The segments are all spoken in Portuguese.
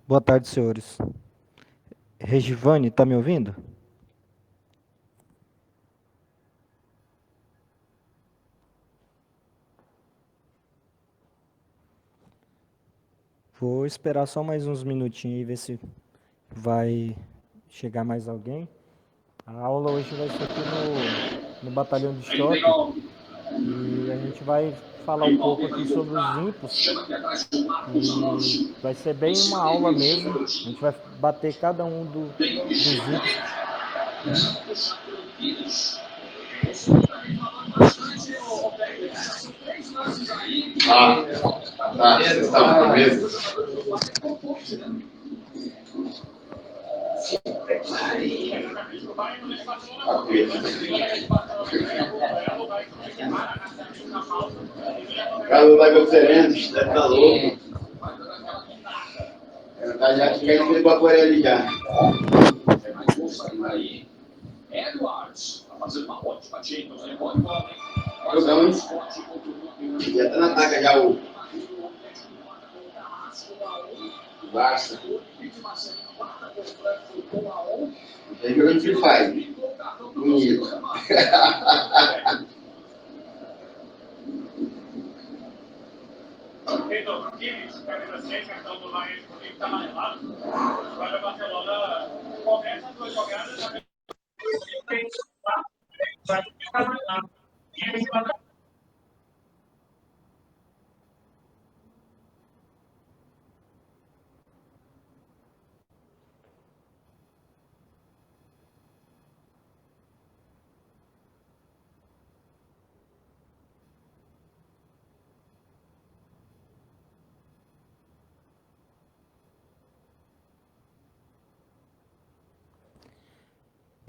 Boa tarde, senhores. Regivane, tá me ouvindo? Vou esperar só mais uns minutinhos e ver se vai chegar mais alguém. A aula hoje vai ser aqui no batalhão de choque e a gente vai falar um pouco aqui sobre os impos e vai ser bem uma aula mesmo. A gente vai bater cada um dos impos. Tá, vocês estão com medo? O cara não vai conferência, deve estar louco. Já quer que ele vá ali já. Jogamos. Já está na taca já o Barça. Está jogando Free Fire. Bonito.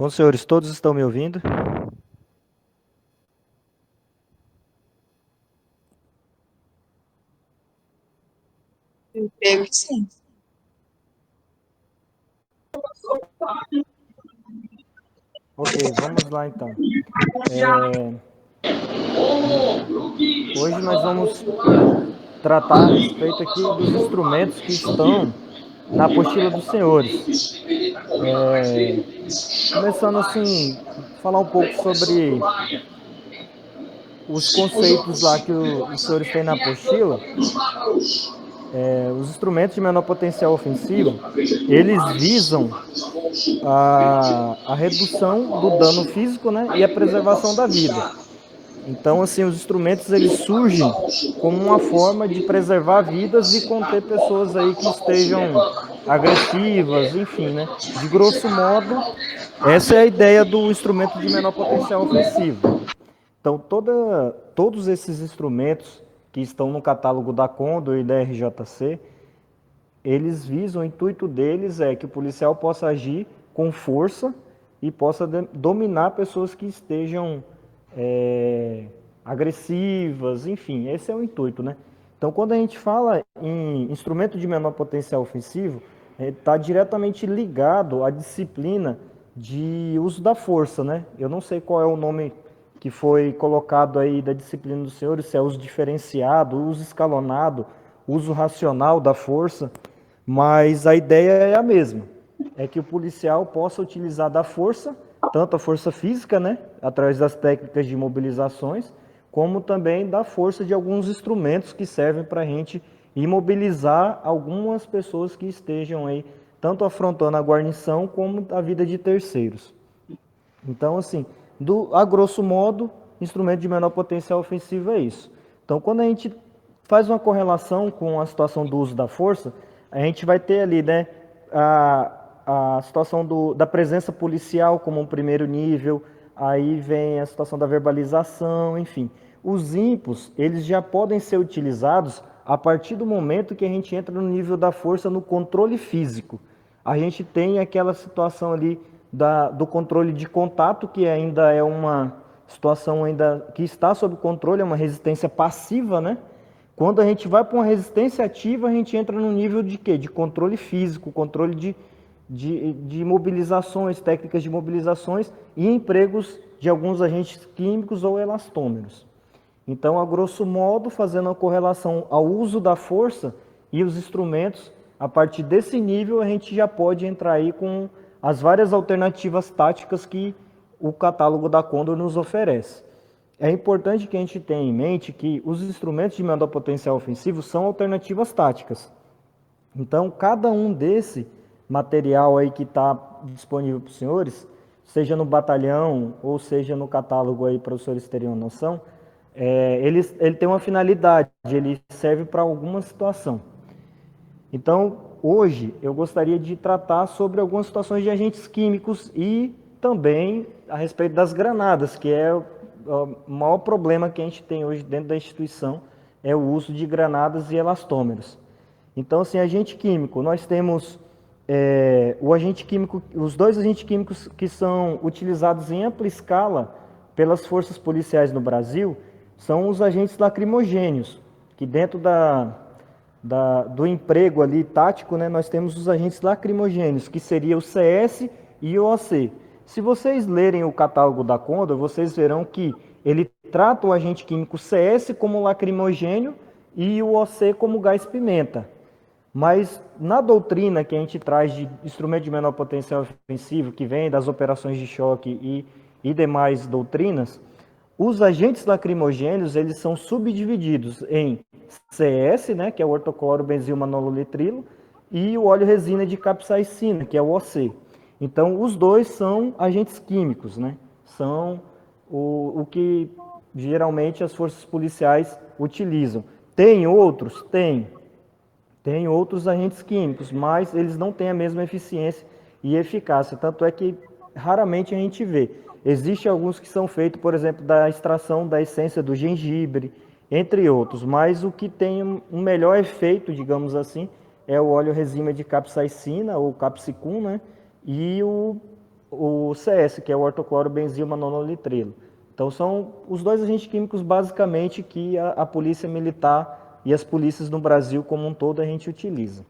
Bom, senhores, todos estão me ouvindo? Eu creio que sim. Ok, vamos lá então. Hoje nós vamos tratar a respeito aqui dos instrumentos que estão na apostila dos senhores. Começando assim, falar um pouco sobre os conceitos lá que os senhores têm na apostila. Os instrumentos de menor potencial ofensivo, eles visam a redução do dano físico, né, e a preservação da vida. Então, assim, os instrumentos eles surgem como uma forma de preservar vidas e conter pessoas aí que estejam agressivas, enfim, né? De grosso modo, essa é a ideia do instrumento de menor potencial ofensivo. Então, todos esses instrumentos que estão no catálogo da Condor e da RJC, eles visam, o intuito deles é que o policial possa agir com força e possa dominar pessoas que estejam agressivas, enfim, esse é o intuito, né? Então, quando a gente fala em instrumento de menor potencial ofensivo, está diretamente ligado à disciplina de uso da força, né? Eu não sei qual é o nome que foi colocado aí da disciplina dos senhores, se é uso diferenciado, uso escalonado, uso racional da força, mas a ideia é a mesma, é que o policial possa utilizar da força, tanto a força física, né, através das técnicas de imobilizações, como também da força de alguns instrumentos que servem para a gente imobilizar algumas pessoas que estejam aí, tanto afrontando a guarnição como a vida de terceiros. Então, assim, a grosso modo, instrumento de menor potencial ofensivo é isso. Então, quando a gente faz uma correlação com a situação do uso da força, a gente vai ter ali, né, a situação da presença policial como um primeiro nível, aí vem a situação da verbalização, enfim. Os impos, eles já podem ser utilizados a partir do momento que a gente entra no nível da força no controle físico. A gente tem aquela situação ali do controle de contato, que ainda é uma situação ainda que está sob controle, é uma resistência passiva, né? Quando a gente vai para uma resistência ativa, a gente entra no nível de quê? De controle físico, controle de mobilizações, técnicas de mobilizações e empregos de alguns agentes químicos ou elastômeros. Então, a grosso modo, fazendo a correlação ao uso da força e os instrumentos, a partir desse nível a gente já pode entrar aí com as várias alternativas táticas que o catálogo da Condor nos oferece. É importante que a gente tenha em mente que os instrumentos de menor potencial ofensivo são alternativas táticas. Então, cada um desse material aí que está disponível para os senhores, seja no batalhão ou seja no catálogo aí para os senhores terem uma noção, ele tem uma finalidade, ele serve para alguma situação. Então, hoje eu gostaria de tratar sobre algumas situações de agentes químicos e também a respeito das granadas, que é o maior problema que a gente tem hoje dentro da instituição, é o uso de granadas e elastômeros. Então, assim, agente químico, nós temos o agente químico, os dois agentes químicos que são utilizados em ampla escala pelas forças policiais no Brasil são os agentes lacrimogêneos, que dentro do emprego ali tático, né, nós temos os agentes lacrimogêneos, que seria o CS e o OC. Se vocês lerem o catálogo da Condor, vocês verão que ele trata o agente químico CS como lacrimogênio e o OC como gás pimenta. Mas na doutrina que a gente traz de instrumento de menor potencial ofensivo, que vem das operações de choque e demais doutrinas, os agentes lacrimogêneos eles são subdivididos em CS, né, que é o ortocloro-benzilmanolonitrilo, e o óleo resina de capsaicina, que é o OC. Então, os dois são agentes químicos, né? São o que geralmente as forças policiais utilizam. Tem outros? Tem. Tem outros agentes químicos, mas eles não têm a mesma eficiência e eficácia. Tanto é que raramente a gente vê. Existem alguns que são feitos, por exemplo, da extração da essência do gengibre, entre outros. Mas o que tem um melhor efeito, digamos assim, é o óleo resina de capsaicina, ou capsicum, né? E o CS, que é o ortocloro-benzilmanonolitrilo. Então são os dois agentes químicos basicamente que a polícia militar e as polícias no Brasil como um todo a gente utiliza.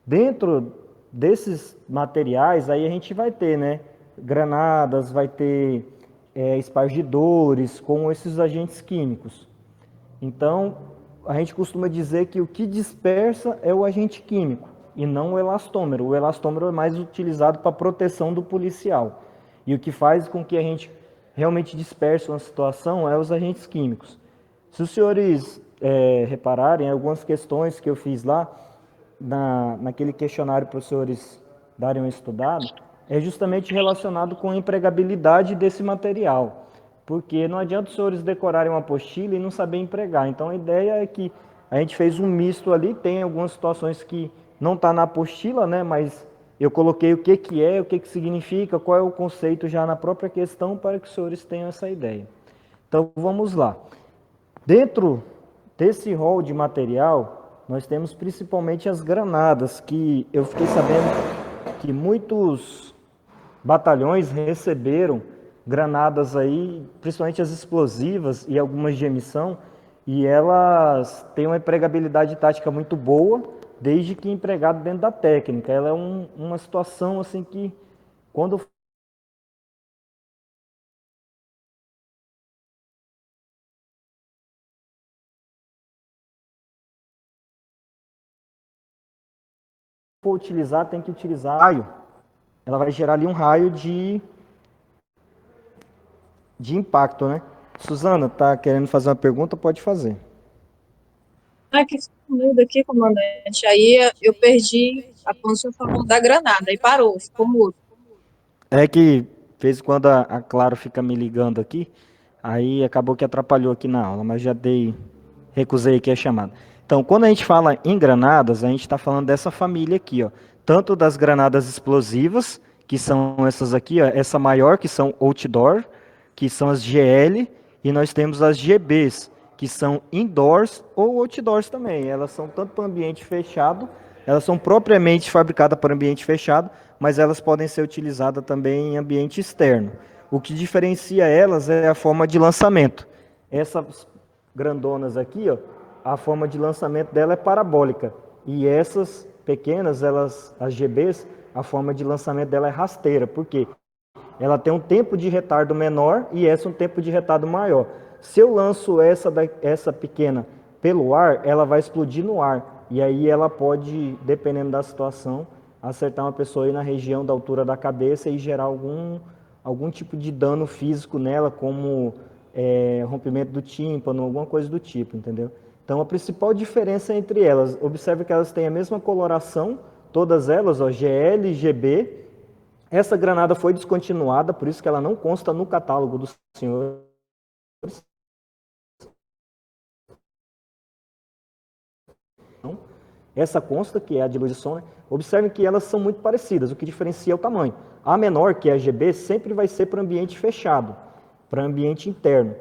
Dentro desses materiais aí a gente vai ter, né, granadas, vai ter espargidores com esses agentes químicos. Então a gente costuma dizer que o que dispersa é o agente químico e não o elastômero. O elastômero é mais utilizado para proteção do policial. E o que faz com que a gente realmente disperse uma situação é os agentes químicos. Se os senhores repararem, algumas questões que eu fiz lá, naquele questionário para os senhores darem uma estudada, é justamente relacionado com a empregabilidade desse material. Porque não adianta os senhores decorarem uma apostila e não saber empregar. Então a ideia é que a gente fez um misto ali, tem algumas situações que não está na apostila, né, mas eu coloquei o que é, o que significa, qual é o conceito já na própria questão para que os senhores tenham essa ideia. Então vamos lá. Dentro desse rol de material, nós temos principalmente as granadas, que eu fiquei sabendo que muitos batalhões receberam granadas aí, principalmente as explosivas e algumas de emissão, e elas têm uma empregabilidade tática muito boa, desde que empregado dentro da técnica. Ela é uma situação assim que, quando for utilizar, tem que utilizar raio. Ela vai gerar ali um raio de impacto, né? Suzana, tá querendo fazer uma pergunta? Pode fazer. Ah, que muda aqui, comandante. Aí eu perdi a posição falando da granada, aí parou, ficou mudo. É que, de vez em quando, a Claro fica me ligando aqui, aí acabou que atrapalhou aqui na aula, mas recusei aqui a chamada. Então, quando a gente fala em granadas, a gente está falando dessa família aqui, ó. Tanto das granadas explosivas, que são essas aqui, ó, essa maior, que são outdoor, que são as GL, e nós temos as GBs, que são indoors ou outdoors também. Elas são tanto para ambiente fechado, elas são propriamente fabricadas para ambiente fechado, mas elas podem ser utilizadas também em ambiente externo. O que diferencia elas é a forma de lançamento. Essas grandonas aqui, ó, a forma de lançamento dela é parabólica. E essas pequenas, as GBs, a forma de lançamento dela é rasteira. Por quê? Ela tem um tempo de retardo menor e essa um tempo de retardo maior. Se eu lanço essa pequena pelo ar, ela vai explodir no ar. e aí ela pode, dependendo da situação, acertar uma pessoa aí na região da altura da cabeça e gerar algum tipo de dano físico nela, como rompimento do tímpano, alguma coisa do tipo, entendeu? Então, a principal diferença entre elas, observe que elas têm a mesma coloração, todas elas, ó, GL e GB. Essa granada foi descontinuada, por isso que ela não consta no catálogo dos senhores. Essa consta, que é a de luz e som, né? Observem que elas são muito parecidas, o que diferencia é o tamanho. A menor, que é a GB, sempre vai ser para ambiente fechado, para ambiente interno.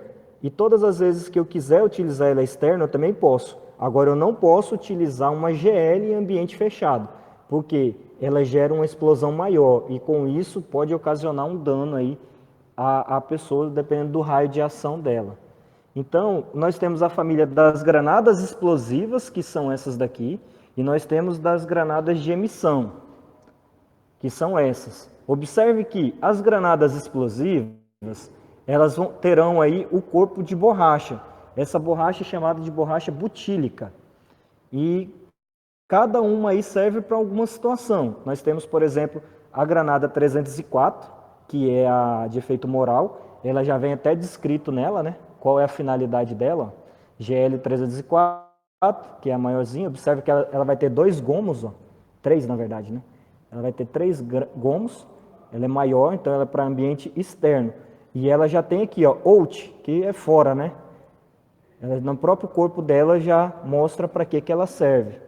E todas as vezes que eu quiser utilizar ela externa, eu também posso. Agora, eu não posso utilizar uma GL em ambiente fechado, porque ela gera uma explosão maior, e com isso pode ocasionar um dano aí à pessoa, dependendo do raio de ação dela. Então, nós temos a família das granadas explosivas, que são essas daqui, e nós temos das granadas de emissão, que são essas. Observe que as granadas explosivas, elas terão aí o corpo de borracha. Essa borracha é chamada de borracha butílica. E cada uma aí serve para alguma situação. Nós temos, por exemplo, a granada 304, que é a de efeito moral. Ela já vem até descrito nela, né? Qual é a finalidade dela? GL 304, que é a maiorzinha. Observe que ela vai ter 2 gomos, ó. 3 na verdade, né? Ela vai ter 3 gomos. Ela é maior, então ela é para ambiente externo. E ela já tem aqui, ó, out, que é fora, né? Ela, no próprio corpo dela já mostra para que ela serve.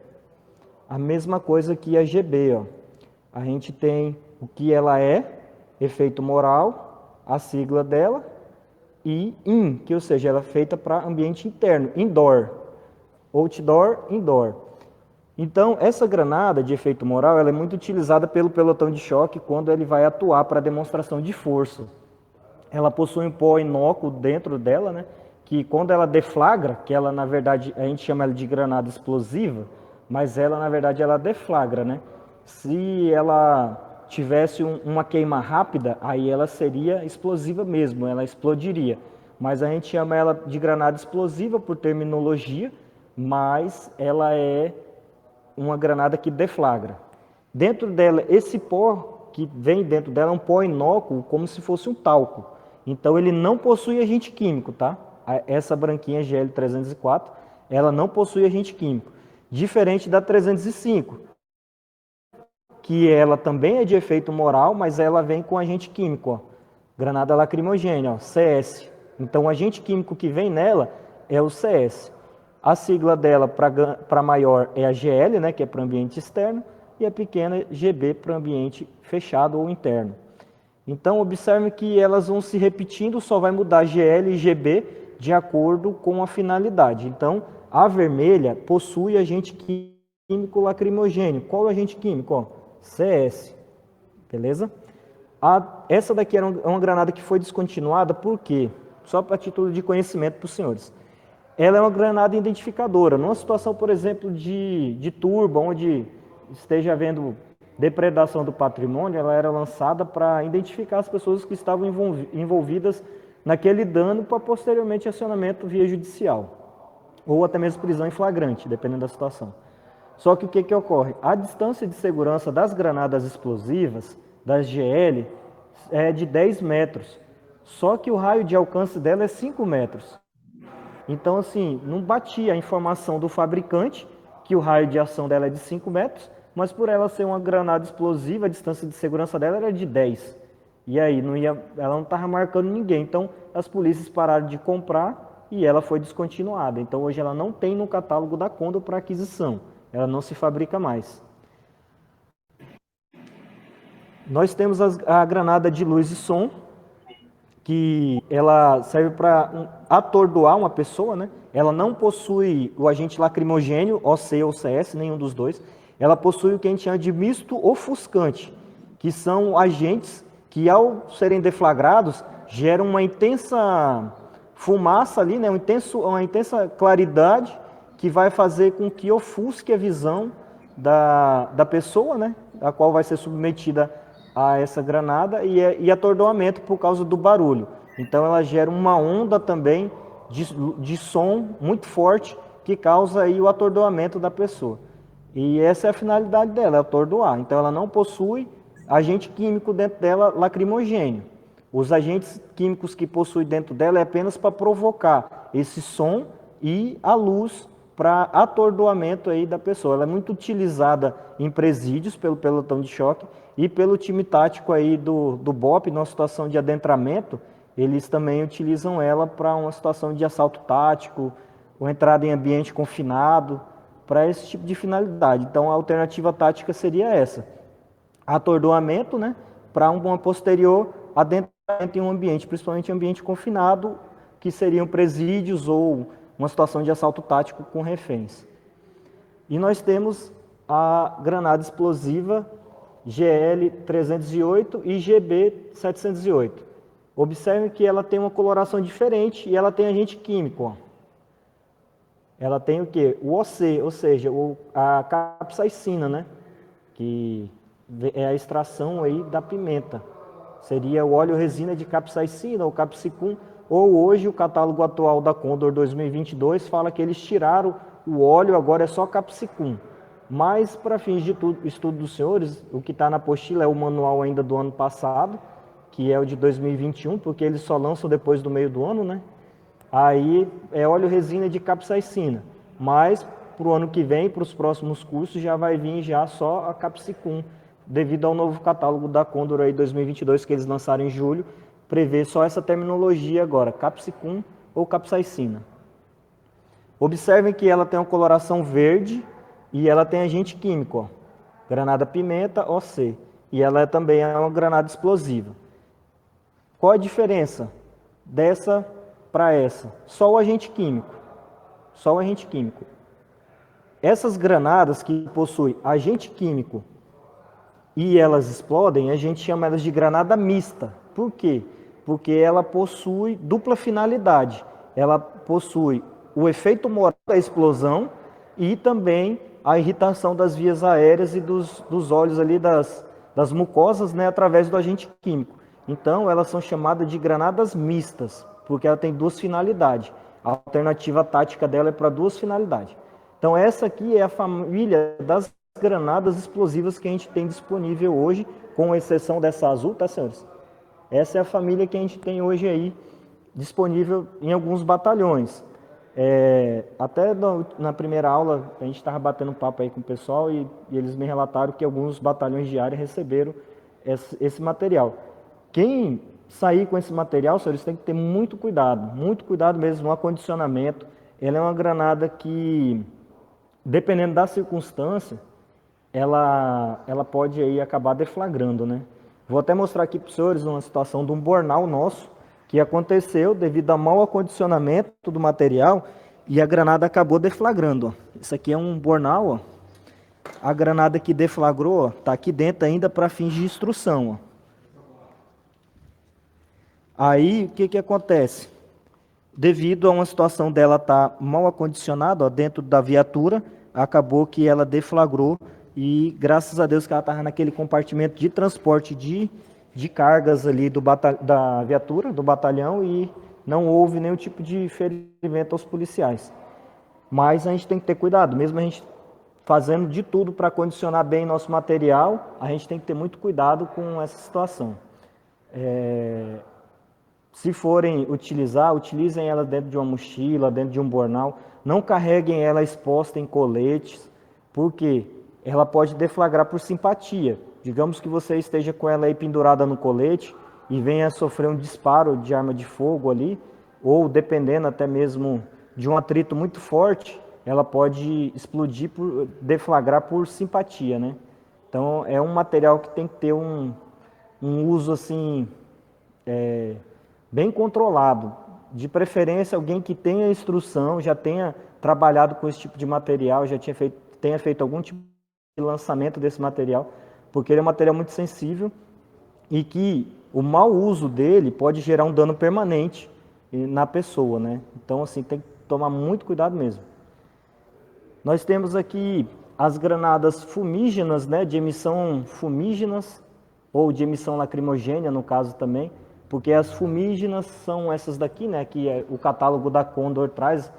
A mesma coisa que a GB, ó. A gente tem o que ela é, efeito moral, a sigla dela, e IN, que ou seja, ela é feita para ambiente interno, indoor, outdoor, indoor. Então, essa granada de efeito moral, ela é muito utilizada pelo pelotão de choque quando ele vai atuar para demonstração de força. Ela possui um pó inócuo dentro dela, né? Que quando ela deflagra, que ela na verdade a gente chama ela de granada explosiva, mas ela na verdade ela deflagra, né? Se ela tivesse uma queima rápida, aí ela seria explosiva mesmo, ela explodiria. Mas a gente chama ela de granada explosiva por terminologia, mas ela é uma granada que deflagra. Dentro dela, esse pó que vem dentro dela é um pó inócuo, como se fosse um talco. Então ele não possui agente químico, tá? Essa branquinha GL304, ela não possui agente químico. Diferente da 305, que ela também é de efeito moral, mas ela vem com agente químico, ó. Granada lacrimogênea, ó, CS. Então o agente químico que vem nela é o CS. A sigla dela para maior é a GL, né, que é para ambiente externo, e a pequena GB para ambiente fechado ou interno. Então, observe que elas vão se repetindo, só vai mudar GL e GB de acordo com a finalidade. Então, a vermelha possui agente químico lacrimogêneo. Qual é o agente químico? Ó, CS. Beleza? Essa daqui é uma granada que foi descontinuada, por quê? Só para título de conhecimento para os senhores. Ela é uma granada identificadora. Numa situação, por exemplo, de turba, onde esteja havendo depredação do patrimônio, ela era lançada para identificar as pessoas que estavam envolvidas naquele dano para posteriormente acionamento via judicial, ou até mesmo prisão em flagrante, dependendo da situação. Só que o que ocorre? A distância de segurança das granadas explosivas, das GL, é de 10 metros, só que o raio de alcance dela é 5 metros. Então, assim, não batia a informação do fabricante, que o raio de ação dela é de 5 metros, mas por ela ser uma granada explosiva, a distância de segurança dela era de 10. E aí, ela não estava marcando ninguém. Então, as polícias pararam de comprar e ela foi descontinuada. Então, hoje ela não tem no catálogo da Condor para aquisição. Ela não se fabrica mais. Nós temos a granada de luz e som, que ela serve para atordoar uma pessoa, né? Ela não possui o agente lacrimogêneo, OC ou CS, nenhum dos dois. Ela possui o que a gente chama de misto ofuscante, que são agentes que, ao serem deflagrados, geram uma intensa fumaça ali, né? Uma intensa claridade que vai fazer com que ofusque a visão da pessoa, né? A qual vai ser submetida a essa granada e atordoamento por causa do barulho. Então ela gera uma onda também de som muito forte que causa aí o atordoamento da pessoa. E essa é a finalidade dela, é atordoar. Então ela não possui agente químico dentro dela lacrimogêneo. Os agentes químicos que possui dentro dela é apenas para provocar esse som e a luz para atordoamento aí da pessoa. Ela é muito utilizada em presídios pelo pelotão de choque e pelo time tático aí do BOP, numa situação de adentramento, eles também utilizam ela para uma situação de assalto tático, ou entrada em ambiente confinado, para esse tipo de finalidade. Então a alternativa tática seria essa: atordoamento, né, para uma posterior adentramento em um ambiente, principalmente em ambiente confinado, que seriam presídios ou uma situação de assalto tático com reféns. E nós temos a granada explosiva GL 308 e GB 708. Observe que ela tem uma coloração diferente e ela tem agente químico. Ó. Ela tem o que? O OC, ou seja, a capsaicina, né? Que é a extração aí da pimenta. Seria o óleo resina de capsaicina ou capsicum, ou hoje o catálogo atual da Condor 2022 fala que eles tiraram o óleo, agora é só capsicum. Mas, para fins de estudo dos senhores, o que está na apostila é o manual ainda do ano passado, que é o de 2021, porque eles só lançam depois do meio do ano, né? Aí é óleo resina de capsaicina. Mas, para o ano que vem, para os próximos cursos, já vai vir já só a capsicum, devido ao novo catálogo da Condor aí 2022, que eles lançaram em julho, prevê só essa terminologia agora, capsicum ou capsaicina. Observem que ela tem uma coloração verde e ela tem agente químico, ó, granada pimenta, OC, e ela também é uma granada explosiva. Qual a diferença dessa para essa? Só o agente químico. Só o agente químico. Essas granadas que possuem agente químico e elas explodem, a gente chama elas de granada mista. Por quê? Porque ela possui dupla finalidade. Ela possui o efeito moral da explosão e também a irritação das vias aéreas e dos olhos ali das mucosas, né, através do agente químico. Então, elas são chamadas de granadas mistas, porque ela tem duas finalidades. A alternativa tática dela é para duas finalidades. Então, essa aqui é a família das granadas explosivas que a gente tem disponível hoje, com exceção dessa azul, tá, senhores? Essa é a família que a gente tem hoje aí disponível em alguns batalhões. Até na primeira aula a gente estava batendo papo aí com o pessoal e eles me relataram que alguns batalhões de área receberam esse material. Quem sair com esse material, senhores, tem que ter muito cuidado mesmo no acondicionamento. Ela é uma granada que, dependendo da circunstância, ela pode aí acabar deflagrando, né? Vou até mostrar aqui para os senhores uma situação de um bornal nosso que aconteceu devido ao mau acondicionamento do material e a granada acabou deflagrando. Ó. Isso aqui é um bornal, ó. A granada que deflagrou está aqui dentro ainda para fins de instrução. Ó. Aí o que acontece? Devido a uma situação dela estar mal acondicionada ó, dentro da viatura, acabou que ela deflagrou e graças a Deus que ela estava naquele compartimento de transporte de cargas ali da viatura, do batalhão, e não houve nenhum tipo de ferimento aos policiais. Mas a gente tem que ter cuidado, mesmo a gente fazendo de tudo para condicionar bem nosso material, a gente tem que ter muito cuidado com essa situação. Se forem utilizar, utilizem ela dentro de uma mochila, dentro de um bornal, não carreguem ela exposta em coletes, porque ela pode deflagrar por simpatia. Digamos que você esteja com ela aí pendurada no colete e venha sofrer um disparo de arma de fogo ali, ou dependendo até mesmo de um atrito muito forte, ela pode explodir, deflagrar por simpatia, né? Então é um material que tem que ter um uso assim, bem controlado. De preferência alguém que tenha instrução, já tenha trabalhado com esse tipo de material, já tenha feito algum tipo de lançamento desse material, porque ele é um material muito sensível e que o mau uso dele pode gerar um dano permanente na pessoa, né? Então, assim, tem que tomar muito cuidado mesmo. Nós temos aqui as granadas fumígenas, né? De emissão fumígenas ou de emissão lacrimogênea, no caso também, porque as fumígenas são essas daqui, né? Que o catálogo da Condor traz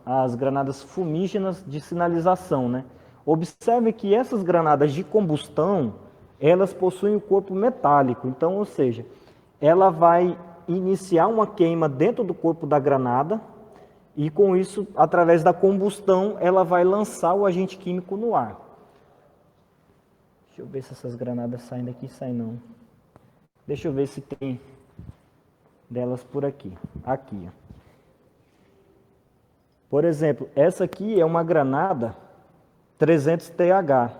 as granadas fumígenas de sinalização, né? Observe que essas granadas de combustão, elas possuem o corpo metálico. Então, ou seja, ela vai iniciar uma queima dentro do corpo da granada e com isso, através da combustão, ela vai lançar o agente químico no ar. Deixa eu ver se essas granadas saem daqui. Saem não. Deixa eu ver se tem delas por aqui. Aqui, ó. Por exemplo, essa aqui é uma granada 300TH.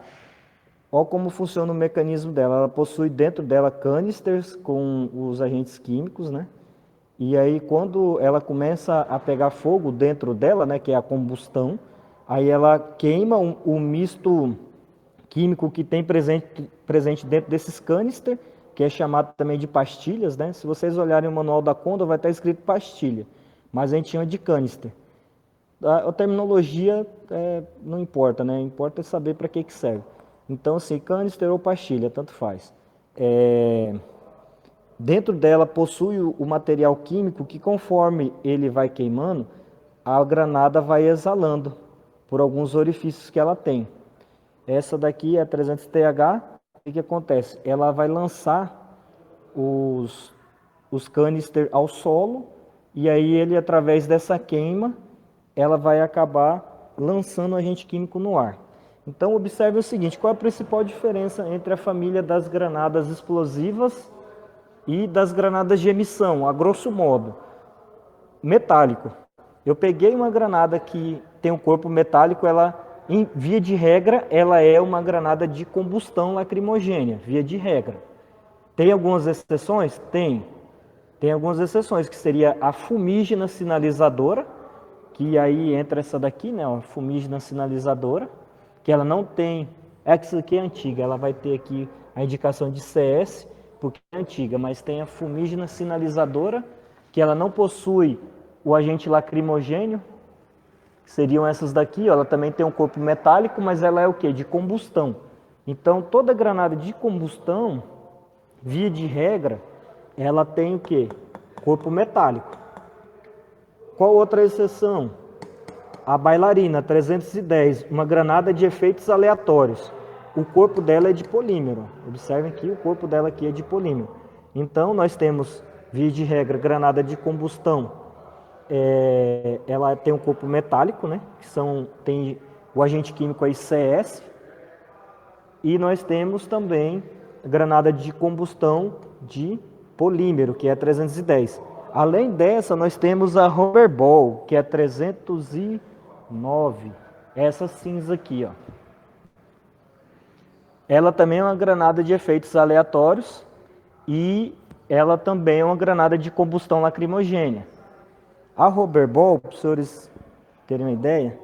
Olha como funciona o mecanismo dela. Ela possui dentro dela canisters com os agentes químicos, né? E aí quando ela começa a pegar fogo dentro dela, né, que é a combustão, aí ela queima o misto químico que tem presente dentro desses canisters, que é chamado também de pastilhas, né? Se vocês olharem o manual da Condor, vai estar escrito pastilha, mas a gente chama de canister. A terminologia não importa, né? Importa é saber para que serve. Então, assim, canister ou pastilha, tanto faz. Dentro dela possui o material químico que, conforme ele vai queimando, a granada vai exalando por alguns orifícios que ela tem. Essa daqui é a 300TH. O que acontece? Ela vai lançar os canister ao solo e aí ele, através dessa queima, ela vai acabar lançando o agente químico no ar. Então, observe o seguinte, qual é a principal diferença entre a família das granadas explosivas e das granadas de emissão, a grosso modo? Metálico. Eu peguei uma granada que tem um corpo metálico, ela, em via de regra, ela é uma granada de combustão lacrimogênea, via de regra. Tem algumas exceções? Tem. Tem algumas exceções, que seria a fumígena sinalizadora, que aí entra essa daqui, né, a fumígena sinalizadora, que ela não tem, essa aqui é antiga, ela vai ter aqui a indicação de CS, porque é antiga, mas tem a fumígena sinalizadora, que ela não possui o agente lacrimogêneo, que seriam essas daqui, ó, ela também tem um corpo metálico, mas ela é o quê? De combustão. Então, toda granada de combustão, via de regra, ela tem o quê? Corpo metálico. Qual outra exceção? A bailarina 310, uma granada de efeitos aleatórios. O corpo dela é de polímero. Observem que o corpo dela aqui é de polímero. Então, nós temos, via de regra, granada de combustão. Ela tem um corpo metálico, né? Tem o agente químico aí CS. E nós temos também granada de combustão de polímero, que é a 310. Além dessa, nós temos a Rubber Ball, que é 309. Essa cinza aqui, ó. Ela também é uma granada de efeitos aleatórios e ela também é uma granada de combustão lacrimogênea. A Rubber Ball, para os senhores terem uma ideia,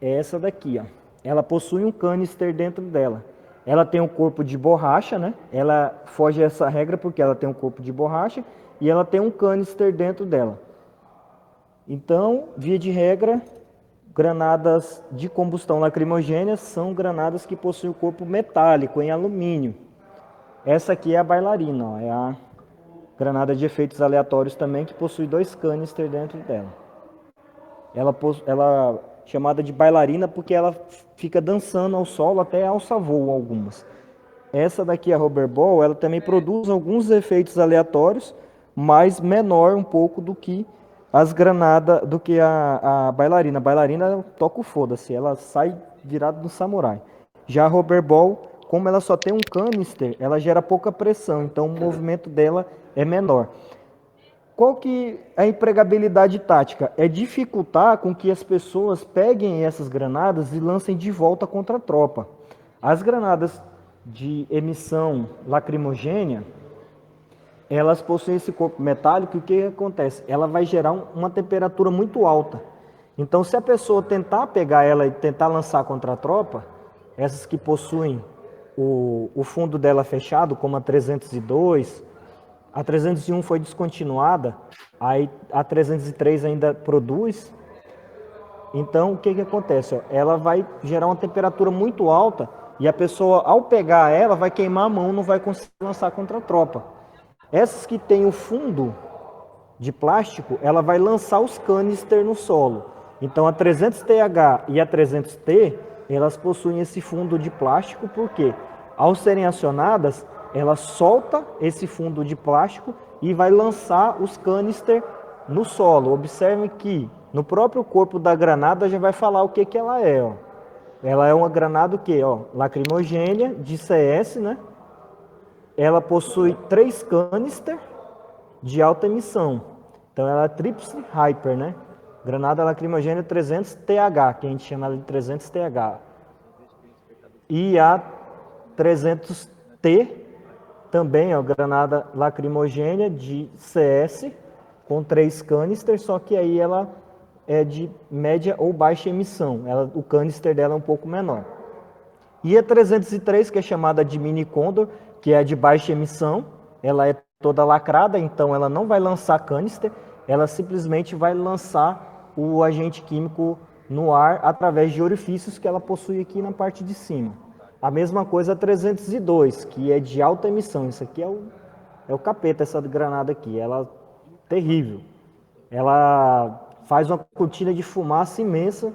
é essa daqui, ó. Ela possui um canister dentro dela. Ela tem um corpo de borracha, né? Ela foge dessa regra porque ela tem um corpo de borracha e ela tem um canister dentro dela. Então, via de regra, granadas de combustão lacrimogênea são granadas que possuem o corpo metálico em alumínio. Essa aqui é a bailarina, ó, é a granada de efeitos aleatórios também, que possui 2 canister dentro dela. Ela é chamada de bailarina porque ela fica dançando ao solo até alça-voo algumas. Essa daqui, a Rubber Ball, ela também produz alguns efeitos aleatórios, mas menor um pouco do que as granadas, do que a bailarina. A bailarina toca o foda-se, ela sai virada do samurai. Já a Rubber Ball, como ela só tem um canister, ela gera pouca pressão, então o movimento dela é menor. Qual que é a empregabilidade tática? É dificultar com que as pessoas peguem essas granadas e lancem de volta contra a tropa. As granadas de emissão lacrimogênea, elas possuem esse corpo metálico e o que acontece? Ela vai gerar uma temperatura muito alta. Então, se a pessoa tentar pegar ela e tentar lançar contra a tropa, essas que possuem o fundo dela fechado, como a 302, a 301 foi descontinuada, aí a 303 ainda produz. Então, o que acontece? Ó, ela vai gerar uma temperatura muito alta e a pessoa, ao pegar ela, vai queimar a mão, não vai conseguir lançar contra a tropa. Essas que têm o fundo de plástico, ela vai lançar os canister no solo. Então, a 300TH e a 300T, elas possuem esse fundo de plástico porque, ao serem acionadas, ela solta esse fundo de plástico e vai lançar os canister no solo. Observe que no próprio corpo da granada já vai falar o que, que ela é. Ó. Ela é uma granada o quê? Ó, lacrimogênea de CS, né? Ela possui 3 canister de alta emissão. Então ela é Tríplice Hyper, né? Granada lacrimogênea 300 TH, que a gente chama ela de 300 TH. E a 300T também, ó, granada lacrimogênea de CS com 3 canisters, só que aí ela é de média ou baixa emissão. O canister dela é um pouco menor. E a 303, que é chamada de Mini Condor, que é de baixa emissão, ela é toda lacrada, então ela não vai lançar canister, ela simplesmente vai lançar o agente químico no ar através de orifícios que ela possui aqui na parte de cima. A mesma coisa a 302, que é de alta emissão. Isso aqui é o capeta, essa granada aqui. Ela é terrível. Ela faz uma cortina de fumaça imensa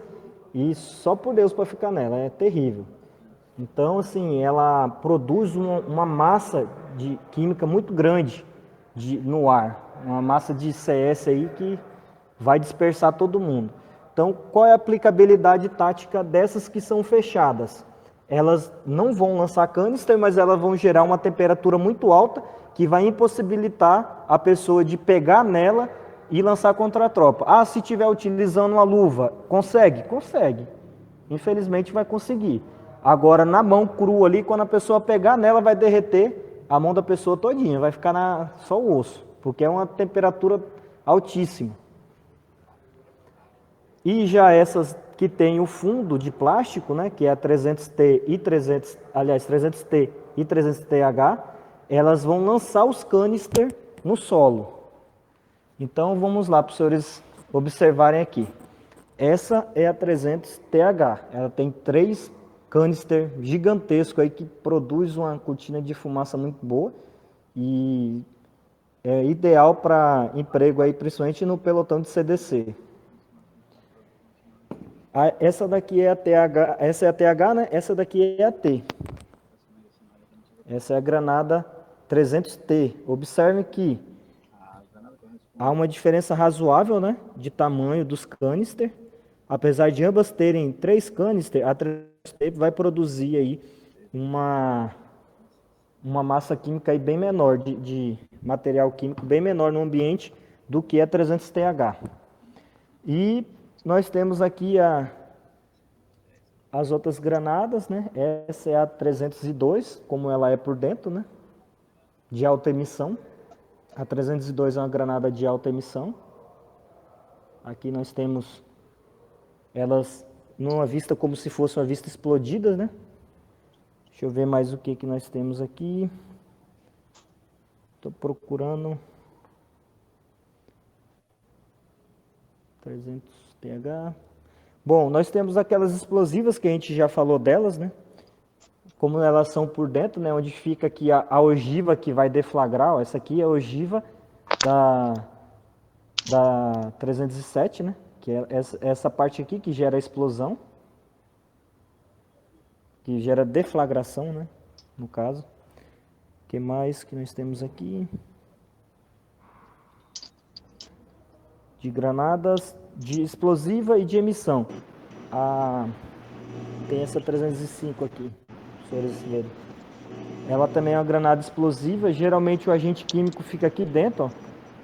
e só por Deus para ficar nela. É terrível. Então, assim, ela produz uma massa de química muito grande no ar. Uma massa de CS aí que vai dispersar todo mundo. Então, qual é a aplicabilidade tática dessas que são fechadas? Elas não vão lançar canister, mas elas vão gerar uma temperatura muito alta que vai impossibilitar a pessoa de pegar nela e lançar contra a tropa. Ah, se estiver utilizando uma luva, consegue? Consegue. Infelizmente vai conseguir. Agora, na mão crua ali, quando a pessoa pegar nela, vai derreter a mão da pessoa todinha, vai ficar só o osso, porque é uma temperatura altíssima. E já essas que tem o fundo de plástico, né, que é a 300T e 300T e 300TH, elas vão lançar os canister no solo. Então vamos lá para os senhores observarem aqui. Essa é a 300TH. Ela tem 3 canister gigantescos aí que produz uma cortina de fumaça muito boa e é ideal para emprego aí, principalmente no pelotão de CDC. Essa daqui é a TH, essa é a TH, né? Essa daqui é a T. Essa é a granada 300T. Observe que há uma diferença razoável, né, de tamanho dos canister. Apesar de ambas terem 3 canister, a 300T vai produzir aí uma massa química aí bem menor, de material químico bem menor no ambiente do que a 300TH. E nós temos aqui as outras granadas, né? Essa é a 302, como ela é por dentro, né? De alta emissão. A 302 é uma granada de alta emissão. Aqui nós temos elas numa vista como se fosse uma vista explodida, né? Deixa eu ver mais o que nós temos aqui. Estou procurando 300TH. Bom, nós temos aquelas explosivas que a gente já falou delas, né? Como elas são por dentro, né? Onde fica aqui a ogiva que vai deflagrar. Ó, essa aqui é a ogiva da 307, né? Que é essa parte aqui que gera a explosão. Que gera deflagração, né? No caso. O que mais que nós temos aqui? De granadas, de explosiva e de emissão. Tem essa 305 aqui, senhores verem. Ela também é uma granada explosiva. Geralmente o agente químico fica aqui dentro. Ó.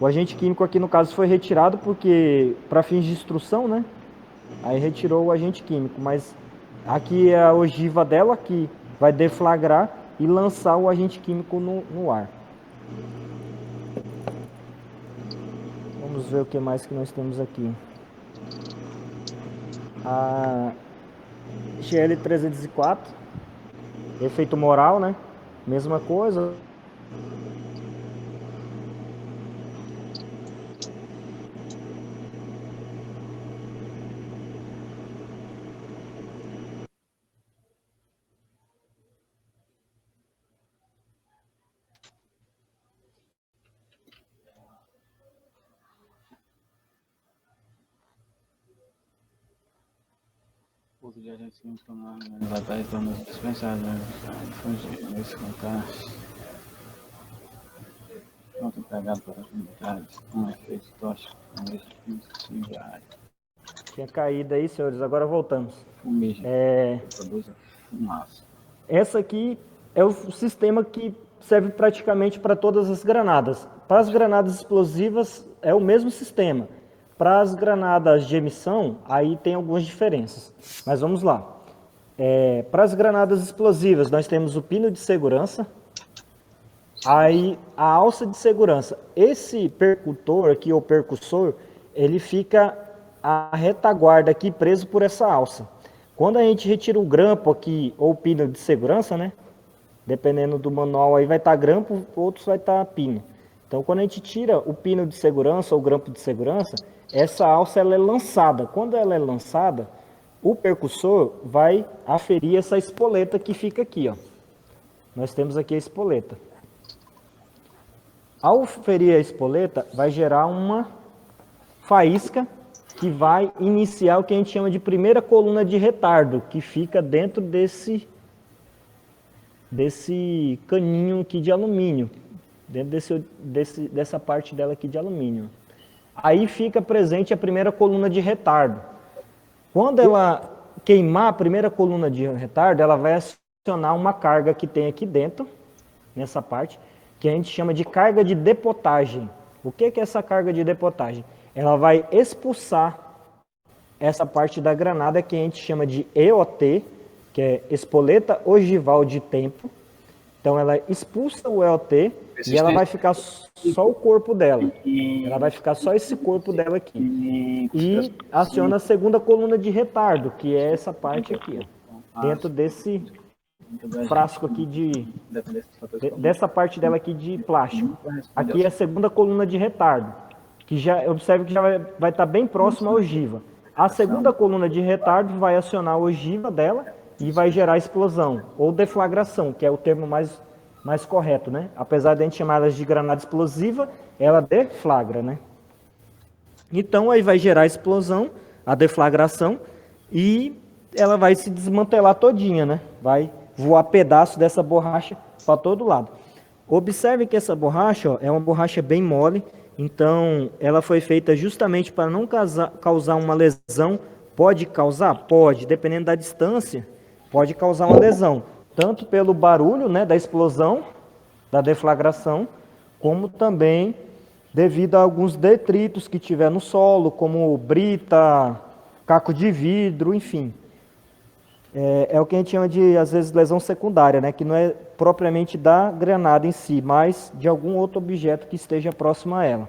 O agente químico aqui no caso foi retirado porque para fins de instrução, né? Aí retirou o agente químico, mas aqui é a ogiva dela que vai deflagrar e lançar o agente químico no ar. Vamos ver o que mais que nós temos aqui. A GL304, efeito moral, né? Mesma coisa. curso de agentes químicos vai estar retornando dispensável, nesse contar. Pronto, empregado para as unidades, com efeito tóxico, com efeito similar. Tinha caído aí, senhores, agora voltamos. Fumigem, produz fumaça. Essa aqui é o sistema que serve praticamente para todas as granadas. Para as granadas explosivas é o mesmo sistema. Para as granadas de emissão, aí tem algumas diferenças. Mas vamos lá. Para as granadas explosivas, nós temos o pino de segurança, aí a alça de segurança. Esse percutor aqui, ou percussor, ele fica a retaguarda aqui preso por essa alça. Quando a gente retira o grampo aqui, ou pino de segurança, né? Dependendo do manual, aí vai estar grampo, outros vai estar pino. Então, quando a gente tira o pino de segurança ou grampo de segurança, essa alça ela é lançada. Quando ela é lançada, o percussor vai aferir essa espoleta que fica aqui, ó. Nós temos aqui a espoleta. Ao ferir a espoleta, vai gerar uma faísca que vai iniciar o que a gente chama de primeira coluna de retardo, que fica dentro desse caninho aqui de alumínio, dentro dessa parte dela aqui de alumínio. Aí fica presente a primeira coluna de retardo. Quando ela queimar a primeira coluna de retardo, ela vai acionar uma carga que tem aqui dentro, nessa parte, que a gente chama de carga de depotagem. O que é essa carga de depotagem? Ela vai expulsar essa parte da granada que a gente chama de EOT, que é espoleta ogival de tempo. Então ela expulsa o EOT e ela vai ficar só o corpo dela. Ela vai ficar só esse corpo dela aqui. E aciona a segunda coluna de retardo, que é essa parte aqui, ó, dentro desse frasco aqui dessa parte dela aqui de plástico. Aqui é a segunda coluna de retardo, que já observe que já vai estar bem próximo à ogiva. A segunda coluna de retardo vai acionar a ogiva dela e vai gerar explosão ou deflagração, que é o termo mais correto, né? Apesar de a gente chamar ela de granada explosiva, ela deflagra, né? Então aí vai gerar a explosão, a deflagração, e ela vai se desmantelar todinha, né? Vai voar pedaço dessa borracha para todo lado. Observe que essa borracha, ó, é uma borracha bem mole, então ela foi feita justamente para não causar uma lesão. Pode causar? Pode, dependendo da distância, pode causar uma lesão. Tanto pelo barulho, né, da explosão, da deflagração, como também devido a alguns detritos que tiver no solo, como brita, caco de vidro, enfim. É o que a gente chama de, às vezes, lesão secundária, né, que não é propriamente da granada em si, mas de algum outro objeto que esteja próximo a ela.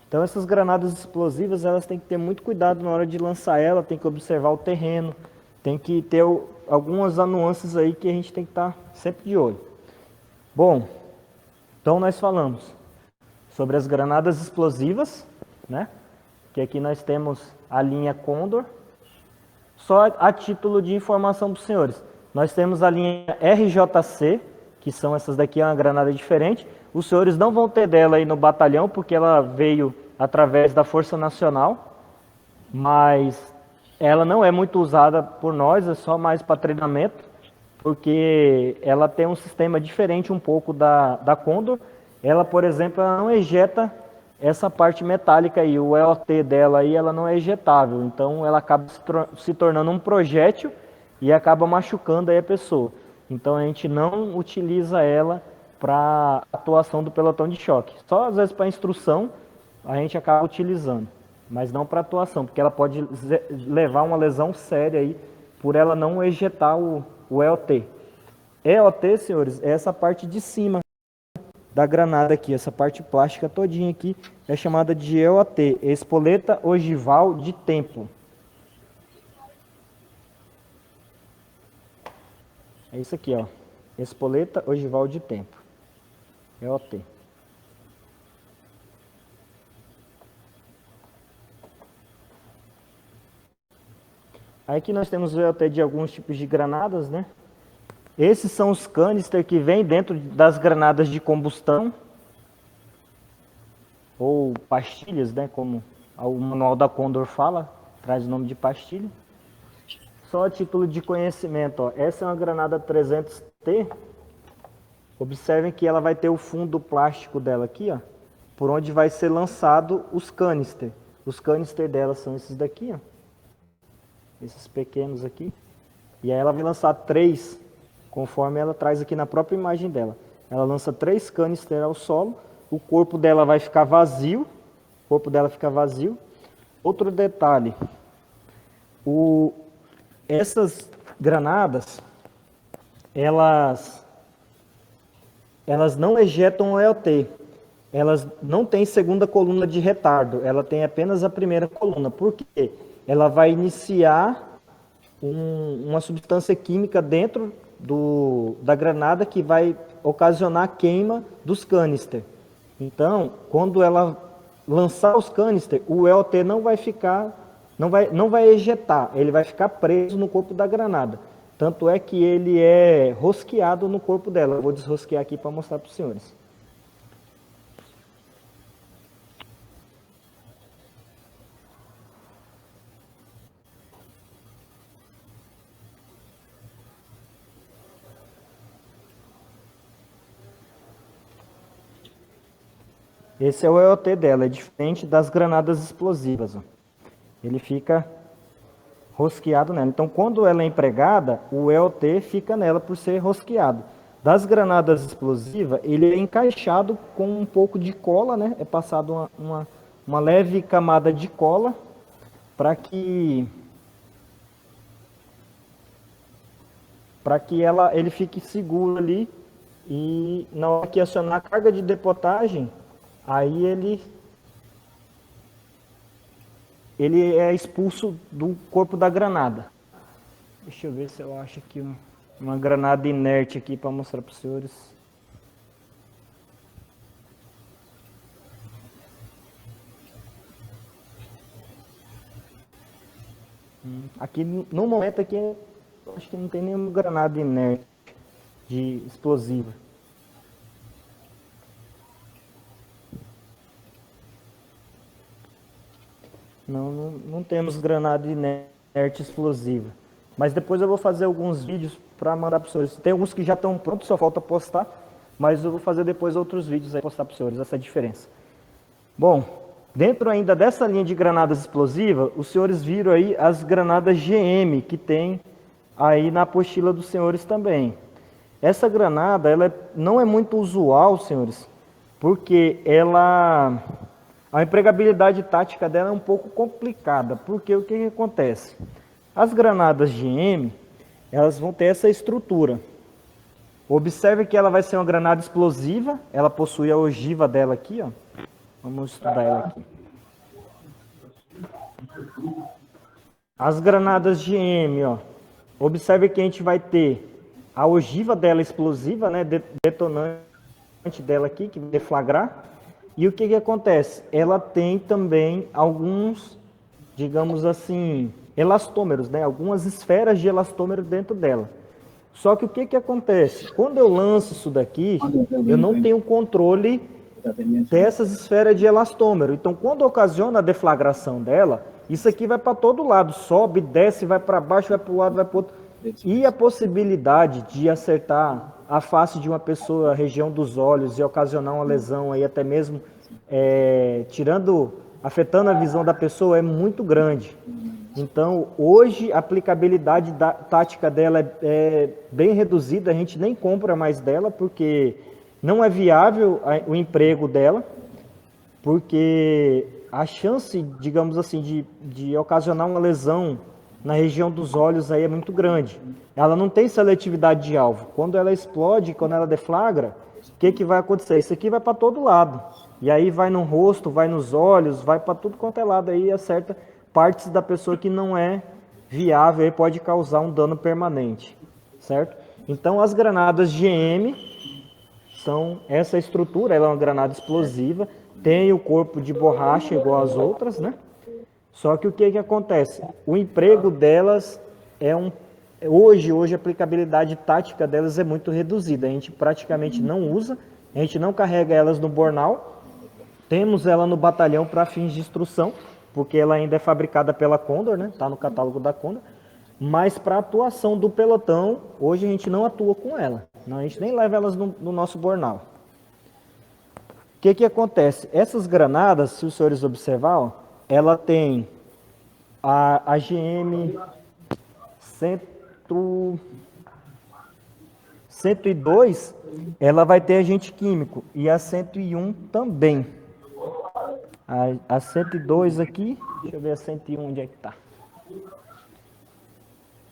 Então essas granadas explosivas, elas têm que ter muito cuidado na hora de lançar ela, tem que observar o terreno, tem que ter algumas nuances aí que a gente tem que estar sempre de olho. Bom, então nós falamos sobre as granadas explosivas, né? Que aqui nós temos a linha Condor. Só a título de informação para os senhores, nós temos a linha RJC, que são essas daqui, é uma granada diferente. Os senhores não vão ter dela aí no batalhão, porque ela veio através da Força Nacional, mas ela não é muito usada por nós, é só mais para treinamento, porque ela tem um sistema diferente um pouco da Condor. Ela, por exemplo, ela não ejeta essa parte metálica aí, o EOT dela aí, ela não é ejetável, então ela acaba se tornando um projétil e acaba machucando aí a pessoa. Então a gente não utiliza ela para atuação do pelotão de choque. Só às vezes para instrução a gente acaba utilizando, mas não para atuação, porque ela pode levar uma lesão séria aí por ela não ejetar o EOT. EOT, senhores, é essa parte de cima da granada aqui, essa parte plástica todinha aqui é chamada de EOT, espoleta ogival de tempo. É isso aqui, ó, espoleta ogival de tempo, EOT. Aí aqui nós temos o EOT de alguns tipos de granadas, né? Esses são os canister que vêm dentro das granadas de combustão, ou pastilhas, né? Como o manual da Condor fala, traz o nome de pastilha. Só a título de conhecimento, ó, essa é uma granada 300T. Observem que ela vai ter o fundo plástico dela aqui, ó, por onde vai ser lançado os canister. Os canister dela são esses daqui, ó, esses pequenos aqui. E aí ela vai lançar 3, conforme ela traz aqui na própria imagem dela. Ela lança 3 canister ao solo, o corpo dela vai ficar vazio, o corpo dela fica vazio. Outro detalhe, essas granadas, elas não ejetam o EOT, elas não têm segunda coluna de retardo, ela tem apenas a primeira coluna. Por quê? Ela vai iniciar uma substância química dentro da granada que vai ocasionar a queima dos canister. Então, quando ela lançar os canister, o EOT não vai ficar, não vai ejetar, ele vai ficar preso no corpo da granada. Tanto é que ele é rosqueado no corpo dela. Eu vou desrosquear aqui para mostrar para os senhores. Esse é o EOT dela, é diferente das granadas explosivas. Ó. Ele fica rosqueado nela. Então, quando ela é empregada, o EOT fica nela por ser rosqueado. Das granadas explosivas, ele é encaixado com um pouco de cola, né? É passado uma leve camada de cola para que ele fique seguro ali, e na hora que acionar a carga de depotagem, aí ele é expulso do corpo da granada. Deixa eu ver se eu acho aqui uma granada inerte aqui para mostrar para os senhores. Aqui no momento aqui, acho que não tem nenhuma granada inerte de explosiva. Não temos granada inerte explosiva. Mas depois eu vou fazer alguns vídeos para mandar para os senhores. Tem alguns que já estão prontos, só falta postar. Mas eu vou fazer depois outros vídeos aí, postar para os senhores, essa diferença. Bom, dentro ainda dessa linha de granadas explosivas, os senhores viram aí as granadas GM, que tem aí na apostila dos senhores também. Essa granada, ela não é muito usual, senhores, porque a empregabilidade tática dela é um pouco complicada, porque o que acontece? As granadas GM, elas vão ter essa estrutura. Observe que ela vai ser uma granada explosiva, ela possui a ogiva dela aqui, ó. Vamos estudar ela aqui. As granadas GM, ó. Observe que a gente vai ter a ogiva dela explosiva, né, detonante dela aqui, que vai deflagrar. E o que acontece? Ela tem também alguns, digamos assim, elastômeros, né? Algumas esferas de elastômero dentro dela. Só que o que acontece? Quando eu lanço isso daqui, eu não tenho controle dessas esferas de elastômero. Então, quando ocasiona a deflagração dela, isso aqui vai para todo lado, sobe, desce, vai para baixo, vai para o lado, vai para o outro. E a possibilidade de acertar a face de uma pessoa, a região dos olhos, e ocasionar uma lesão, aí até mesmo afetando a visão da pessoa, é muito grande. Então, hoje, a aplicabilidade tática dela é bem reduzida, a gente nem compra mais dela, porque não é viável o emprego dela, porque a chance, digamos assim, de ocasionar uma lesão na região dos olhos aí é muito grande. Ela não tem seletividade de alvo. Quando ela explode, quando ela deflagra, o que vai acontecer? Isso aqui vai para todo lado. E aí vai no rosto, vai nos olhos, vai para tudo quanto é lado aí e acerta partes da pessoa que não é viável e pode causar um dano permanente, certo? Então as granadas GM são essa estrutura, ela é uma granada explosiva, tem o corpo de borracha igual às outras, né? Só que o que acontece? O emprego delas hoje a aplicabilidade tática delas é muito reduzida, a gente praticamente não usa, a gente não carrega elas no bornal, temos ela no batalhão para fins de instrução, porque ela ainda é fabricada pela Condor, né? Está no catálogo da Condor. mas para a atuação do pelotão, hoje a gente não atua com ela. Não, a gente nem leva elas no nosso bornal. O que acontece? Essas granadas, se os senhores observar, ó, ela tem a GM 102, ela vai ter agente químico, e a 101 também. A 102 aqui, deixa eu ver a 101 onde é que está.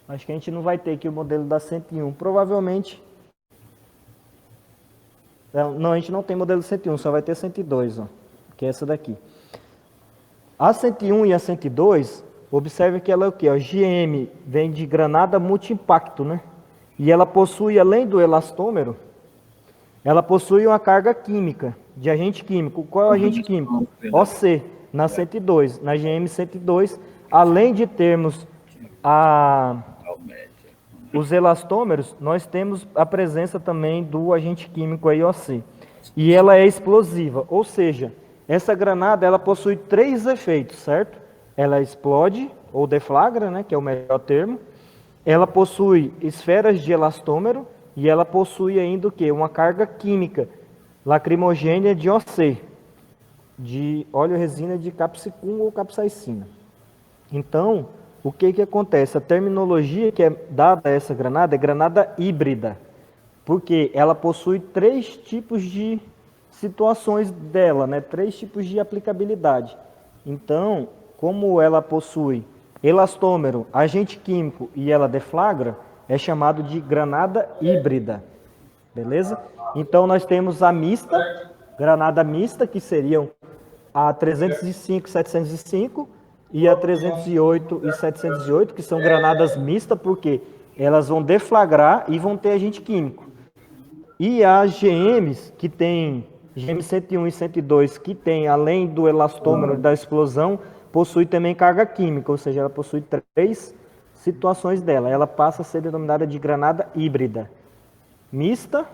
Acho que a gente não vai ter aqui o modelo da 101. Provavelmente... Não, a gente não tem modelo 101, só vai ter 102, ó, que é essa daqui. A 101 e a 102, observe que ela é o quê? A GM vem de granada multi-impacto, né? E ela possui, além do elastômero, ela possui uma carga química, de agente químico. Qual é o agente químico? OC, na 102. Na GM 102, além de termos os elastômeros, nós temos a presença também do agente químico aí, OC. E ela é explosiva, ou seja, essa granada ela possui 3 efeitos, certo? Ela explode, ou deflagra, né, que é o melhor termo. Ela possui esferas de elastômero e ela possui ainda o quê? Uma carga química lacrimogênea de OC, de óleo resina de capsicum ou capsaicina. Então, o que acontece? A terminologia que é dada a essa granada é granada híbrida, porque ela possui 3 tipos de situações dela, né? 3 tipos de aplicabilidade. Então, como ela possui elastômero, agente químico e ela deflagra, é chamado de granada híbrida, beleza? Então, nós temos a mista, granada mista, que seriam a 305 e 705, e a 308 e 708, que são granadas mistas, porque elas vão deflagrar e vão ter agente químico. E as GMs, que tem GM 101 e 102, que tem, além do elastômero da explosão, possui também carga química, ou seja, ela possui 3 situações dela. Ela passa a ser denominada de granada híbrida. Mista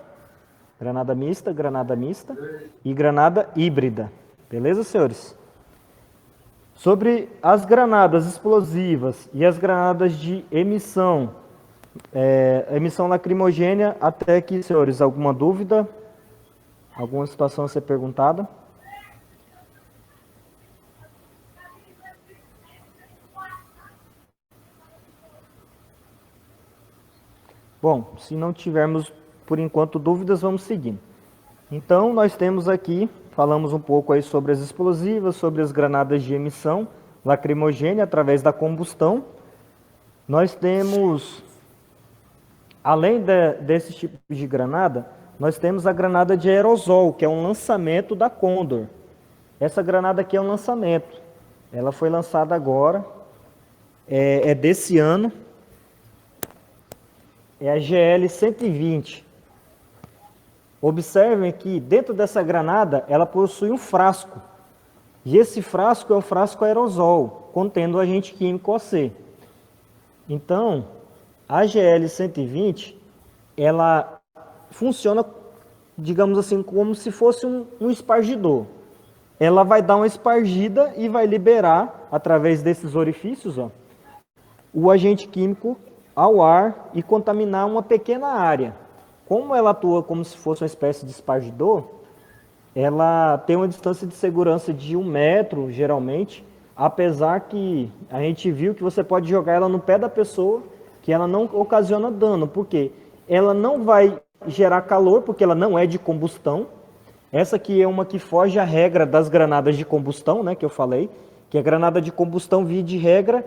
e granada híbrida. Beleza, senhores? Sobre as granadas explosivas e as granadas de emissão, emissão lacrimogênea, até aqui, senhores, alguma dúvida? Alguma situação a ser perguntada? Bom, se não tivermos, por enquanto, dúvidas, vamos seguindo. Então, nós temos aqui, falamos um pouco aí sobre as explosivas, sobre as granadas de emissão lacrimogênea através da combustão. Nós temos, além desses tipos de granada, nós temos a granada de aerosol, que é um lançamento da Condor. Essa granada aqui é um lançamento. Ela foi lançada agora, é desse ano. É a GL 120. Observem que dentro dessa granada, ela possui um frasco. E esse frasco é um frasco aerosol, contendo o agente químico OC. Então, a GL 120, ela funciona, digamos assim, como se fosse um espargidor. Ela vai dar uma espargida e vai liberar, através desses orifícios, ó, o agente químico ao ar e contaminar uma pequena área. Como ela atua como se fosse uma espécie de espargidor, ela tem uma distância de segurança de 1 metro, geralmente, apesar que a gente viu que você pode jogar ela no pé da pessoa, que ela não ocasiona dano, porque ela não vai gerar calor, porque ela não é de combustão. Essa aqui é uma que foge à regra das granadas de combustão, né, que eu falei, que a granada de combustão, via de regra,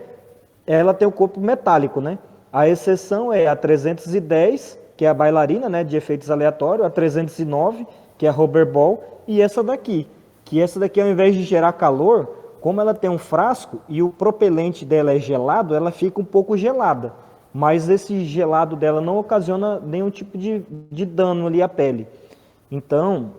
ela tem o corpo metálico, né? A exceção é a 310, que é a bailarina, né, de efeitos aleatórios, a 309, que é a rubber ball, e essa daqui, que essa daqui, ao invés de gerar calor, como ela tem um frasco e o propelente dela é gelado, ela fica um pouco gelada, mas esse gelado dela não ocasiona nenhum tipo de dano ali à pele. Então,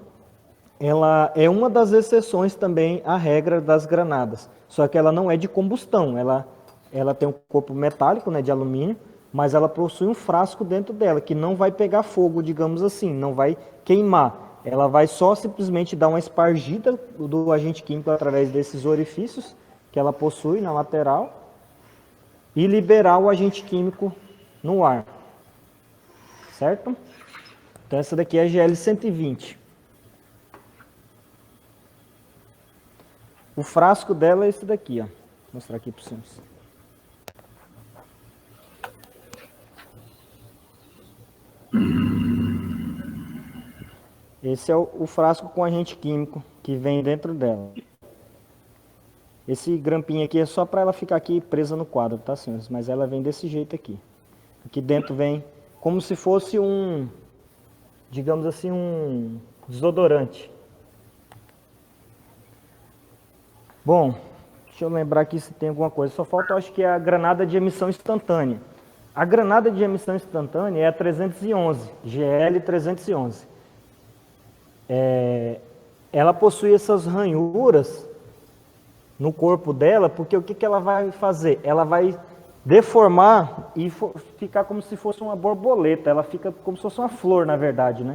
ela é uma das exceções também à regra das granadas, só que ela não é de combustão, ela tem um corpo metálico, né, de alumínio, mas ela possui um frasco dentro dela, que não vai pegar fogo, digamos assim, não vai queimar. Ela vai só simplesmente dar uma espargida do agente químico através desses orifícios que ela possui na lateral. e liberar o agente químico no ar. Certo? Então essa daqui é a GL 120. O frasco dela é esse daqui, ó. Vou mostrar aqui para vocês. Esse é o frasco com agente químico que vem dentro dela. Esse grampinho aqui é só para ela ficar aqui presa no quadro, tá, senhores? Mas ela vem desse jeito aqui. Aqui dentro vem como se fosse um, digamos assim, um desodorante. Bom, deixa eu lembrar aqui se tem alguma coisa. Só falta, acho que é a granada de emissão instantânea. A granada de emissão instantânea é a 311, GL 311. Ela possui essas ranhuras no corpo dela, porque o que ela vai fazer? Ela vai deformar e ficar como se fosse uma borboleta. Ela fica como se fosse uma flor, na verdade, né?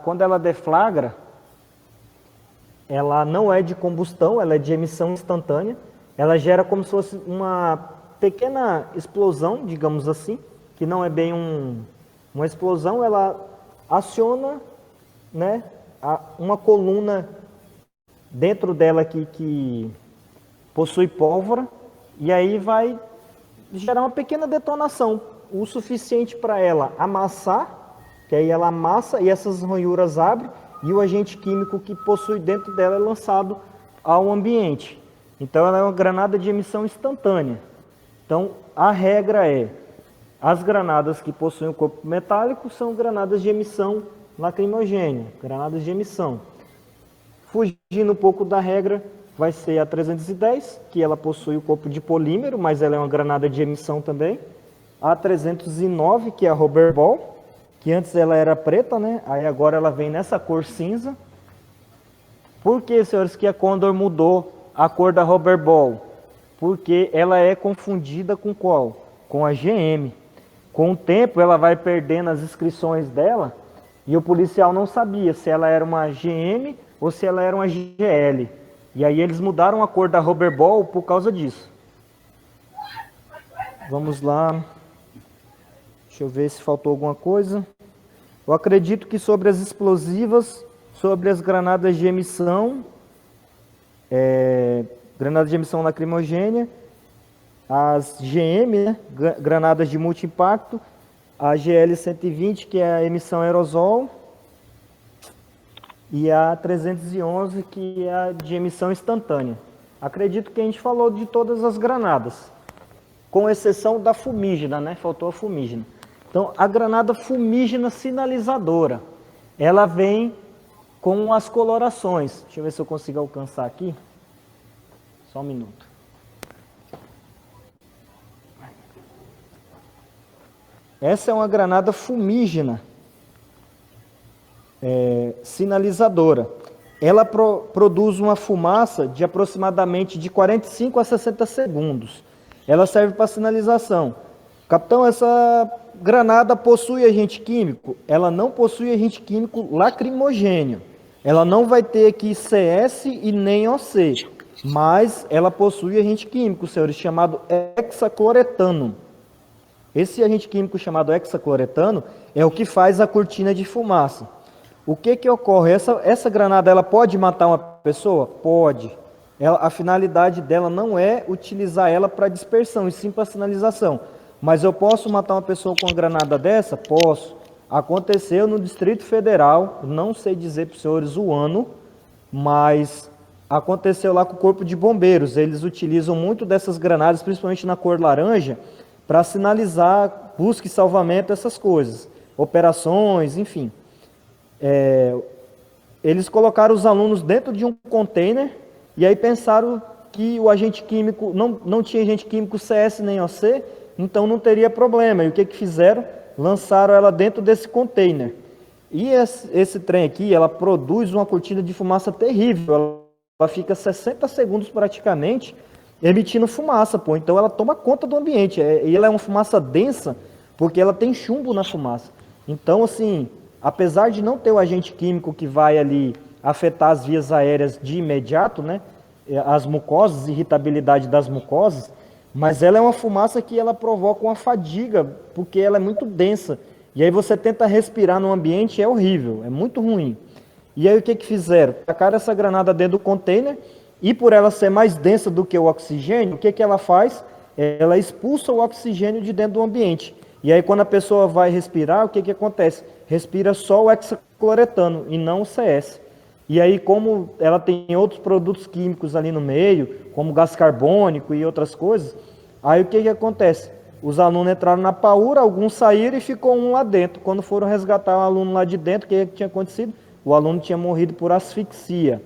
Quando ela deflagra, ela não é de combustão, ela é de emissão instantânea. Ela gera como se fosse uma pequena explosão, digamos assim, que não é bem uma explosão. Ela aciona, né, uma coluna dentro dela que possui pólvora, e aí vai gerar uma pequena detonação, o suficiente para ela amassar, que aí ela amassa e essas ranhuras abrem, e o agente químico que possui dentro dela é lançado ao ambiente. Então ela é uma granada de emissão instantânea. Então a regra é, as granadas que possuem o corpo metálico são granadas de emissão lacrimogênea, granadas de emissão. Fugindo um pouco da regra, vai ser a 310, que ela possui o corpo de polímero, mas ela é uma granada de emissão também. A 309, que é a rubber ball, que antes ela era preta, né? Aí agora ela vem nessa cor cinza. Por que, senhores, que a Condor mudou a cor da rubber ball? Porque ela é confundida com qual? Com a GM. Com o tempo ela vai perdendo as inscrições dela, e o policial não sabia se ela era uma GM ou se ela era uma GL. E aí eles mudaram a cor da rubber ball por causa disso. Vamos lá. Deixa eu ver se faltou alguma coisa. Eu acredito que sobre as explosivas, sobre as granadas de emissão, granadas de emissão lacrimogênea, as GM, né, granadas de multi-impacto, a GL 120, que é a emissão aerosol, e a 311, que é a de emissão instantânea. Acredito que a gente falou de todas as granadas, com exceção da fumígena, né? Faltou a fumígena. Então, a granada fumígena sinalizadora, ela vem com as colorações. Deixa eu ver se eu consigo alcançar aqui. Só um minuto. Essa é uma granada fumígena sinalizadora. Ela produz uma fumaça de aproximadamente de 45 a 60 segundos. Ela serve para sinalização. Capitão, essa granada possui agente químico? Ela não possui agente químico lacrimogêneo. Ela não vai ter aqui CS e nem OC, mas ela possui agente químico, senhores, chamado hexacloretano. Esse agente químico chamado hexacloretano é o que faz a cortina de fumaça. O que ocorre? Essa granada ela pode matar uma pessoa? Pode. A finalidade dela não é utilizar ela para dispersão, e sim para sinalização. Mas eu posso matar uma pessoa com uma granada dessa? Posso. Aconteceu no Distrito Federal, não sei dizer para os senhores o ano, mas aconteceu lá com o Corpo de Bombeiros. Eles utilizam muito dessas granadas, principalmente na cor laranja, para sinalizar busca e salvamento, essas coisas. Operações, enfim. Eles colocaram os alunos dentro de um container e aí pensaram que o agente químico, não tinha agente químico CS nem OC, então não teria problema. E o que fizeram? Lançaram ela dentro desse container. E esse trem aqui, ela produz uma cortina de fumaça terrível. Ela fica 60 segundos praticamente emitindo fumaça, pô. Então ela toma conta do ambiente. E ela é uma fumaça densa, porque ela tem chumbo na fumaça. Então, assim, apesar de não ter o agente químico que vai ali afetar as vias aéreas de imediato, né? As mucosas, irritabilidade das mucosas, mas ela é uma fumaça que ela provoca uma fadiga, porque ela é muito densa. E aí você tenta respirar no ambiente, é horrível, é muito ruim. E aí o que fizeram? Tacaram essa granada dentro do container, e por ela ser mais densa do que o oxigênio, o que ela faz? Ela expulsa o oxigênio de dentro do ambiente. E aí quando a pessoa vai respirar, o que acontece? Respira só o hexacloretano e não o CS. E aí, como ela tem outros produtos químicos ali no meio, como gás carbônico e outras coisas, aí o que acontece? Os alunos entraram na paura, alguns saíram e ficou um lá dentro. Quando foram resgatar o aluno lá de dentro, o que tinha acontecido? O aluno tinha morrido por asfixia.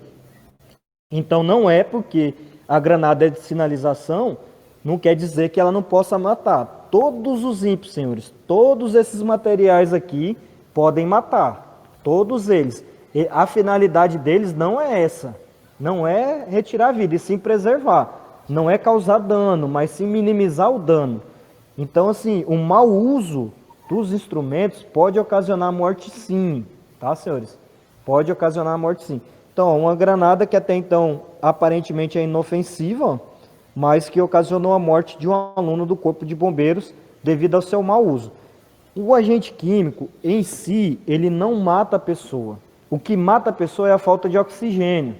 Então não é porque a granada é de sinalização, não quer dizer que ela não possa matar. Todos os ímpios, senhores, todos esses materiais aqui podem matar. Todos eles. E a finalidade deles não é essa. Não é retirar a vida, e sim preservar. Não é causar dano, mas sim minimizar o dano. Então, assim, o mau uso dos instrumentos pode ocasionar morte sim. Tá, senhores? Pode ocasionar morte sim. Então, uma granada que até então aparentemente é inofensiva, mas que ocasionou a morte de um aluno do Corpo de Bombeiros devido ao seu mau uso. O agente químico em si, ele não mata a pessoa. O que mata a pessoa é a falta de oxigênio.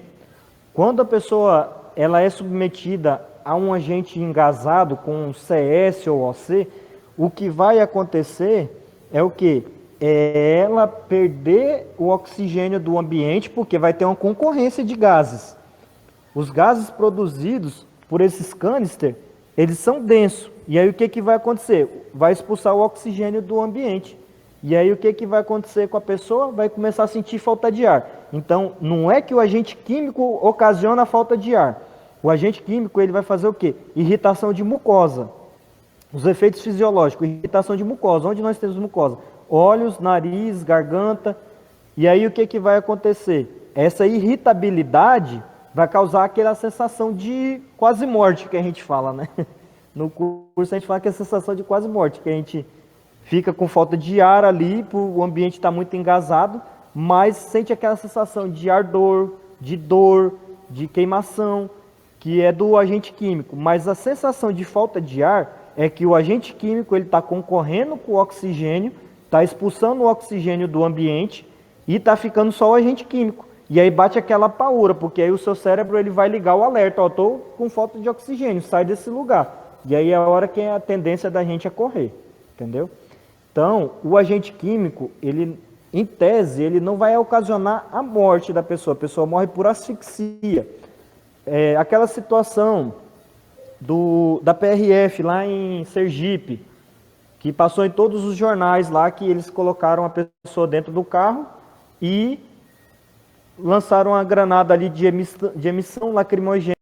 Quando a pessoa ela é submetida a um agente engasado com CS ou OC, o que vai acontecer é o quê? É ela perder o oxigênio do ambiente, porque vai ter uma concorrência de gases. Os gases produzidos por esses canister, eles são densos. E aí o que vai acontecer? Vai expulsar o oxigênio do ambiente. E aí o que vai acontecer com a pessoa? Vai começar a sentir falta de ar. Então, não é que o agente químico ocasiona a falta de ar. O agente químico ele vai fazer o quê? Irritação de mucosa. Os efeitos fisiológicos, irritação de mucosa. Onde nós temos mucosa? Olhos, nariz, garganta. E aí o que vai acontecer? Essa irritabilidade vai causar aquela sensação de quase morte que a gente fala, né? No curso a gente fala que é a sensação de quase morte, que a gente fica com falta de ar ali, o ambiente está muito engasado, mas sente aquela sensação de ardor, de dor, de queimação, que é do agente químico. Mas a sensação de falta de ar é que o agente químico ele está concorrendo com o oxigênio, está expulsando o oxigênio do ambiente e está ficando só o agente químico. E aí bate aquela paura, porque aí o seu cérebro ele vai ligar o alerta, ó, estou com falta de oxigênio, sai desse lugar. E aí é a hora que é a tendência da gente a correr, entendeu? Então, o agente químico, ele, em tese, ele não vai ocasionar a morte da pessoa. A pessoa morre por asfixia. Aquela situação da PRF lá em Sergipe, que passou em todos os jornais lá, que eles colocaram a pessoa dentro do carro e lançaram a granada ali de emissão lacrimogênea